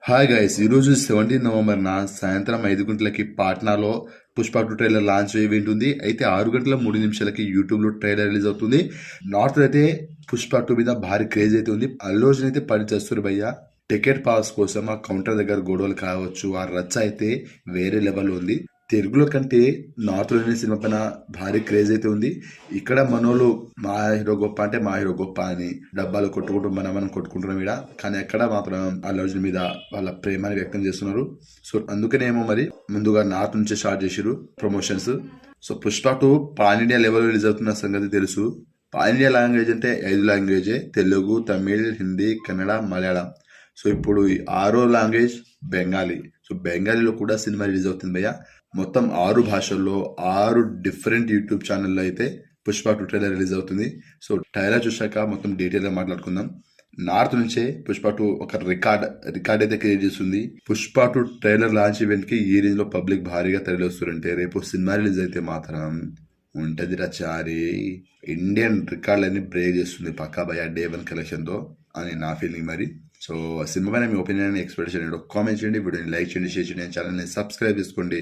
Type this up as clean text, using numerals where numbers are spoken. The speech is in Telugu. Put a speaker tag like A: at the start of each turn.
A: హాయ్ గైస్, ఈరోజు 17 నవంబర్న సాయంత్రం 5 గంటలకి పాట్నాలో పుష్ప 2 ట్రైలర్ లాంచ్ ఈవెంట్ ఉంది. అయితే 6 గంటల 3 నిమిషాలకి యూట్యూబ్లో ట్రైలర్ రిలీజ్ అవుతుంది. నార్త్ అయితే పుష్ప 2 మీద భారీ క్రేజ్ అయితే ఉంది. అల్లు అర్జున్ అయితే పని చేస్తారు భయ్య. టికెట్ పాస్ కోసం ఆ కౌంటర్ దగ్గర గొడవలు కావచ్చు, ఆ రచ్చ అయితే వేరే లెవెల్ ఉంది. తెలుగులో కంటే నార్త్ లోని సినిమా పైన భారీ క్రేజ్ అయితే ఉంది. ఇక్కడ మనోళ్ళు మా హీరో గొప్ప అంటే మా హీరో గొప్ప అని డబ్బాలు కొట్టుకుంటూ మనం కొట్టుకుంటున్నాం ఇక్కడ. కానీ ఎక్కడ మాత్రం అల్లు అర్జున్ మీద వాళ్ళ ప్రేమని వ్యక్తం చేస్తున్నారు. సో అందుకనేమో మరి ముందుగా నార్త్ నుంచే స్టార్ట్ చేసిరు promotions. So Pushpa 2 pan India level release అవుతున్న సంగతి తెలుసు. పాన్ ఇండియా లాంగ్వేజ్ అంటే 5 లాంగ్వేజే: తెలుగు, తమిళ్, హిందీ, కన్నడ, మలయాళం. సో ఇప్పుడు ఈ 6వ లాంగ్వేజ్ బెంగాలీ. సో బెంగాలీలో కూడా సినిమా రిలీజ్ అవుతుంది భయ్య. మొత్తం 6 భాషల్లో 6 డిఫరెంట్ యూట్యూబ్ ఛానల్లో అయితే పుష్ప 2 ట్రైలర్ రిలీజ్ అవుతుంది. సో ట్రైలర్ చూశాక మొత్తం డీటెయిల్గా మాట్లాడుకుందాం. నార్త్ నుంచే పుష్ప 2 ఒక రికార్డ్ అయితే క్రియేట్ చేస్తుంది. పుష్ప 2 ట్రైలర్ లాంచ్ ఈవెంట్ కి ఈ రేంజ్ లో పబ్లిక్ భారీగా తరలివస్తుంటే రేపు సినిమా రిలీజ్ అయితే మాత్రం ఉంటది రచారి. ఇండియన్ రికార్డులన్నీ బ్రేక్ చేస్తుంది పక్కా భయ డే 1 కలెక్షన్ తో అని నా ఫీలింగ్ మరి. సో సినిమా పైన మీ ఒపీనియన్ ఎక్స్పెక్టేషన్ కామెంట్ చేయండి, వీడియోని లైక్ చేయండి, షేర్ చేయండి, ఛానల్ని సబ్స్క్రైబ్ చేసుకోండి.